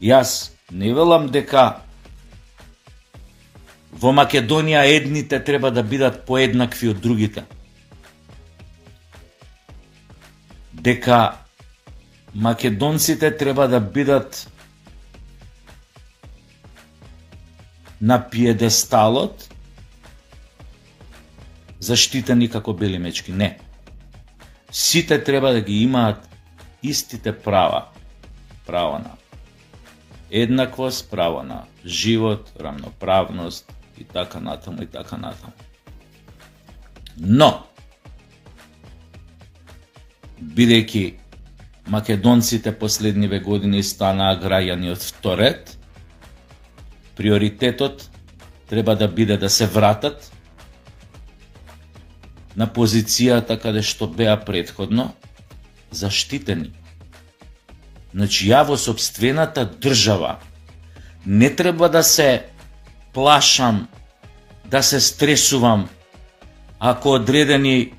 Јас не велам дека во Македонија едните треба да бидат поеднакви од другите. Дека македонците треба да бидат на пиедесталот заштитени како бели мечки. Не. Сите треба да ги имаат истите права. Право на еднаквост, право на живот, рамноправност и така натаму и така натаму. Но, бидејќи македонците последниве години станаа граѓани од вторет, приоритетот треба да биде да се вратат на позицијата каде што беа претходно заштитени. Значи, ја во сопствената држава не треба да се плашам, да се стресувам, ако одредени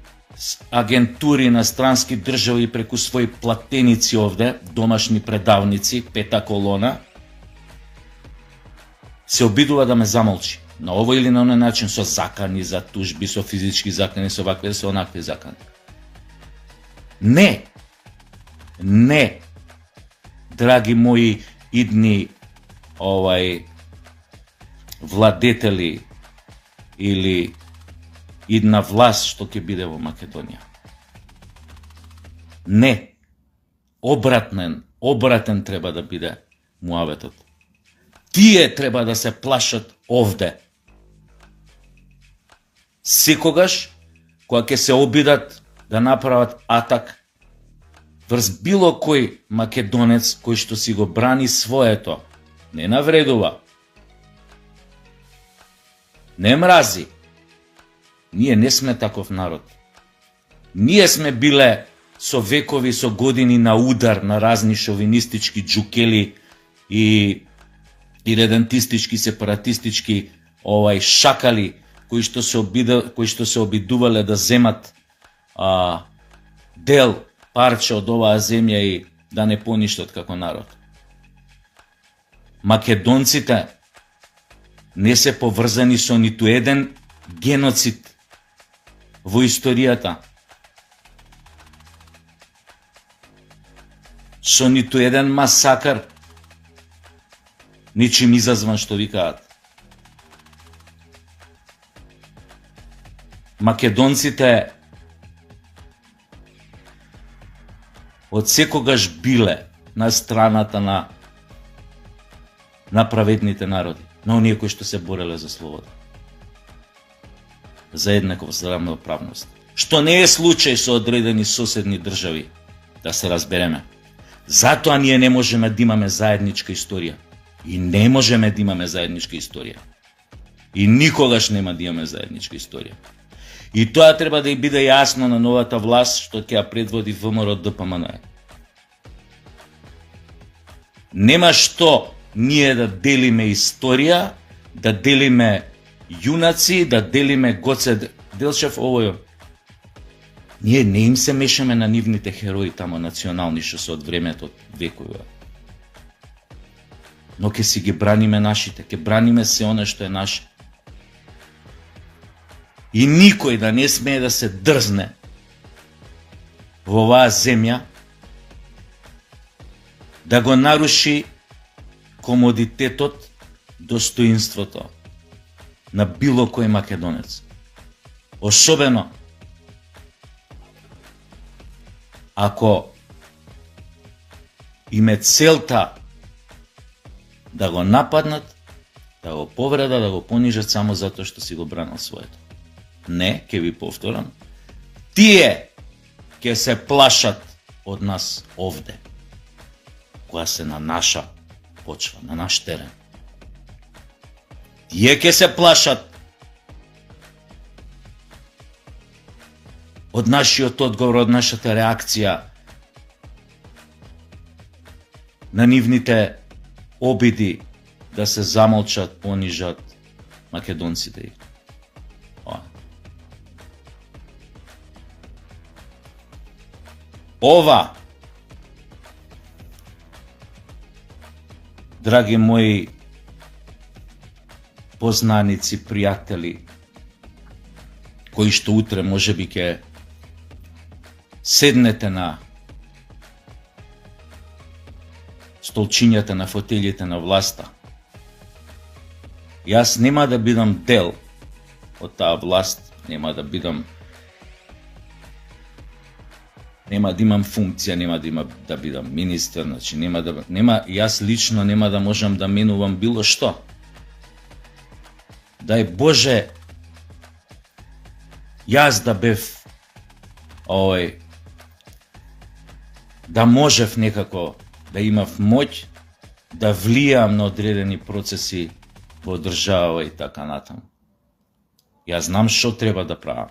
агентури на странски држави преку своји платеници овде, домашни предавници, пета колона, се обидува да ме замолчи. На овој или на оној начин, со закани за тужби, со физички закани, со вакви, со онакви закани. Не, драги мои идни владетели или идна власт што ќе биде во Македонија. Не, обратен треба да биде муаветот. Тие треба да се плашат овде. Секогаш, кога ќе се обидат да направат атак врз било кој македонец кој што си го брани своето, не навредува, не мрази. Ние не сме таков народ. Ние сме биле со векови, со години на удар на разни шовинистички джукели и редентистички, сепаратистички шакали кои што се обидувале да земат дел, парче од оваа земја и да не поништат како народ. Македонците не се поврзани со ниту еден геноцид во историјата, со ниту еден масакар, ничим изазван што викаат. Македонците од секогаш биле на страната на праведните народи, на оние кои што се бореле за слобода, за еднаквост, за рамноправност. Што не е случај со одредени соседни држави, да се разбереме. Затоа ние не можеме да имаме заедничка историја. И не можеме да имаме заедничка историја. И никогаш нема да имаме заедничка историја. И тоа треба да и биде јасно на новата власт што ќе ја предводи ВМРО ДПМН. Нема што ние да делиме историја, да делиме јунаци, да делиме Гоце Делчев, овој. Ние не им се мешаме на нивните херои тамо национални што се од времето векови. Но ќе си ги браниме нашите, ќе браниме се оно што е наше. И никој да не смее да се дрзне во оваа земја да го наруши комодитетот, достоинството на било кој македонец. Особено ако име целта да го нападнат, да го повредат, да го понижат само затоа што си го бранил своето. Не, ќе ви повторам, тие ќе се плашат од нас овде, која се на наша почва, на наш терен. Тие ќе се плашат од нашиот одговор, од нашата реакција на нивните обиди да се замолчат, понижат македонците. Ова Драги мои познаници, пријатели, кои што утре можеби ќе седнете на столчињата, на фотелите на власта. Јас нема да бидам дел од таа власт, нема да имам функција, нема да бидам министер, значи јас лично нема да можам да менувам било што. Дај Боже, јас да бев да можев некако да имав моќ да влијам на одредени процеси во држава и така натаму. Јас знам што треба да правам.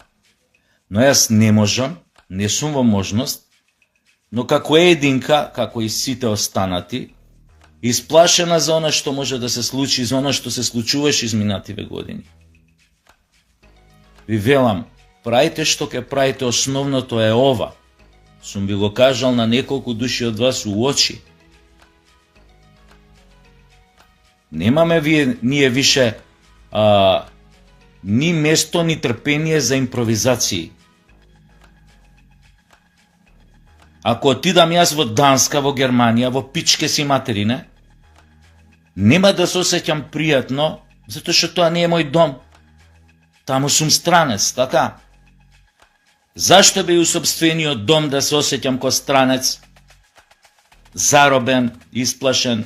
Но јас не можам, не сум во можност, но како единка, како и сите останати, исплашена за она што може да се случи, за она што се случуваше изминативе години. Ви велам, правите што ќе правите, основното е ова. Сум ви го кажал на неколку души од вас у очи. Немаме ние више ни место, ни трпение за импровизации. Ако отидам јас во Данска, во Германија, во пичке си материне, нема да се осеќам пријатно, затоа што тоа не е мој дом. Таму сум странец, така? Зашто би у собствениот дом да се осеќам ко странец, заробен, исплашен,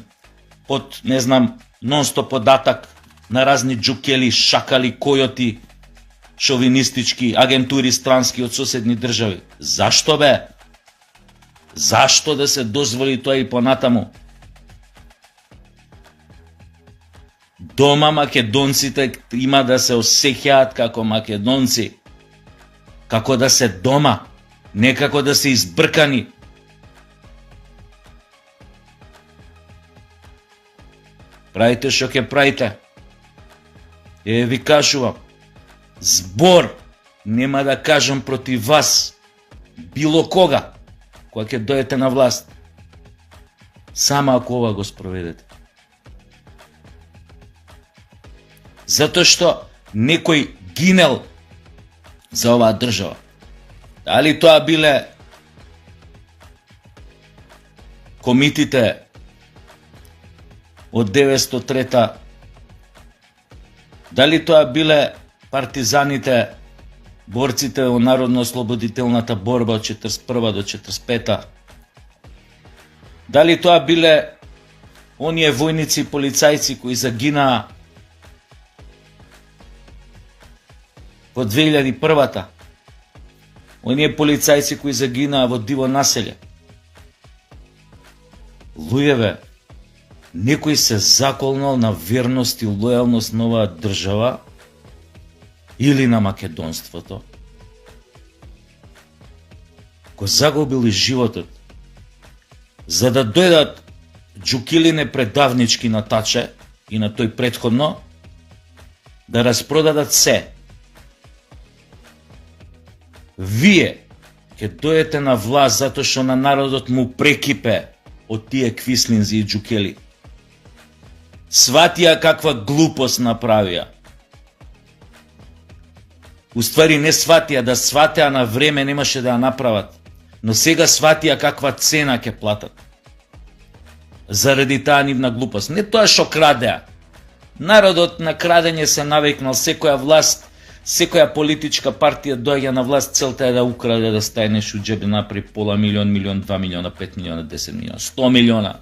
под, не знам, нон-стоп податак на разни джукели, шакали, којоти, шовинистички, агентури странски од соседни држави? Зашто бе? Зашто да се дозволи тоа и понатаму? Дома македонците има да се осеќаат како македонци, како да се дома, не како да се избркани. Правите што ќе правите. Ви кажувам, збор нема да кажам против вас, било кога, кога ќе дојдете на власт. Само ако ова го спроведете. Затоа што некој гинел за оваа држава. Дали тоа биле комитите од 903-та, дали тоа биле партизаните, борците во Народно-ослободителната борба од 41 до 45-та, дали тоа биле оние војници и полицајци кои загинаа во 2001-та, оние полицајци кои загинаа во диво населје. Луѓеве, некој се заколнал на верност и лојалност на оваа држава или на македонството. Го загубил и животот, за да дојдат джукилине предавнички на Таче и на тој претходно, да распродадат се. Вие ќе дојдете на власт затоа што на народот му прекипе од тие квислинзи и джукели. Сватија каква глупост направија. Уствари не сватија, да сватеа на време немаше да ја направат. Но сега сватија каква цена ќе платат. Заради таа нивна глупост. Не тоа што крадеа. Народот на крадење се навикнал, секоја власт, секоја политичка партија доаѓа на власт, целта е да украде, да стаje нешто џебе, направи пола милион, 2 милиона, 5 милиона, 10 милиона, 100 милиона.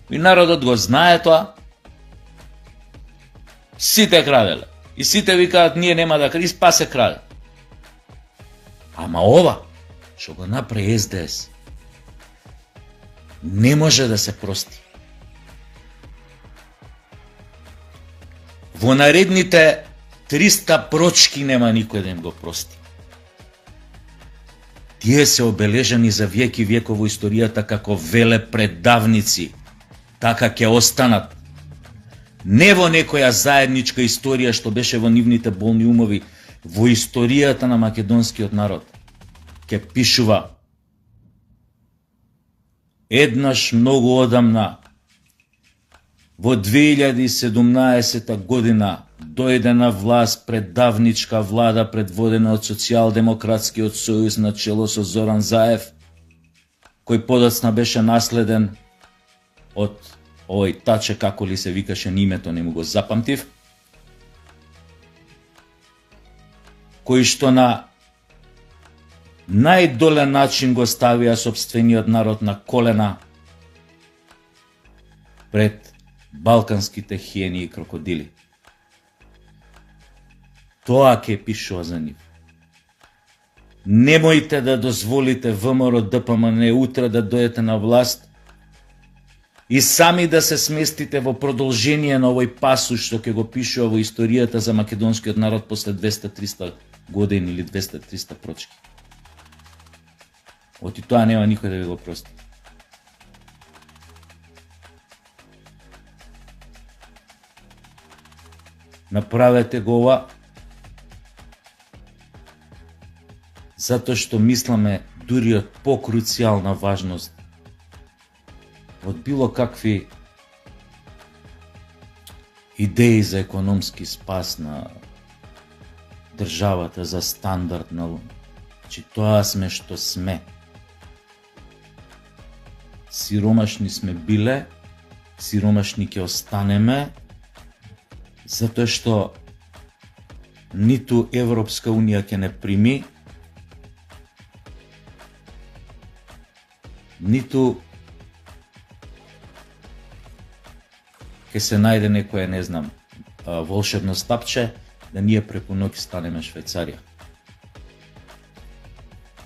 И народот го знае тоа. Сите краделе. И сите викаат, ние нема да краде, па се краде. Ама ова, што го направи СДС, не може да се прости. Во наредните 300 прочки нема никој да им го прости. Тие се обележани за веки веков во историјата како велепредавници. Така ќе останат. Не во некоја заедничка историја што беше во нивните болни умови, во историјата на македонскиот народ ќе пишува еднаш многу одамна, во 2017 година, дојде на власт предавничка влада предводена од Социјалдемократскиот сојуз на чело со Зоран Заев, кој подоцна беше наследен од овој Таче, како ли се викаше името, не му го запамтив, кој што на најдолен начин го ставија сопствениот народ на колена пред балканските хиени и крокодили. Тоа ќе пишува за нив. Немојте да дозволите ВМРО ДПМН утре да дојдете на власт и сами да се сместите во продолжение на овој пасуш што ќе го пишува во историјата за македонскиот народ после 200-300 години или 200-300 прочки. Оти тоа нема никој да ви го прости. Направете го ова затоа што мисламе дури од покруцијална важност од било какви идеи за економски спас на државата, за стандард на Значи тоа сме што сме. Сиромашни сме биле, сиромашни ќе останеме, затоа што ниту Европска Унија ќе не прими, ниту ќе се најде некоја, не знам, волшебно стапче, да ние преку ноќ станеме Швајцарија.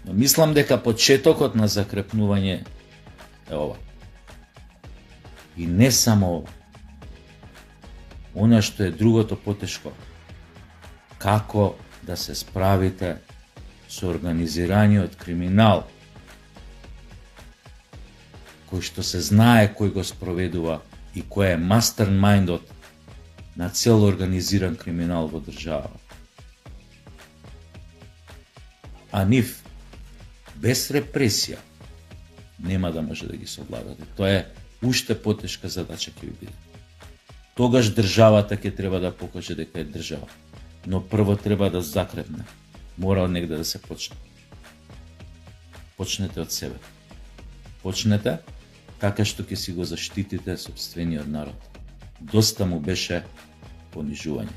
Но мислам дека почетокот на закрепнување е ова. И не само ова. Она што е другото потешко, како да се справите со организираниот криминал, кој што се знае кој го спроведува и кој е мастермајндот на цел организиран криминал во држава. А нив, без репресија, нема да може да ги совладате. Тоа е уште потешка задача ќе ви биде. Тогаш државата ќе треба да покаже дека е држава. Но прво треба да закрепне. Мора од негде да се почне. Почнете од себе. Почнете така што ќе си го заштитите сопствениот народ. Доста му беше понижување.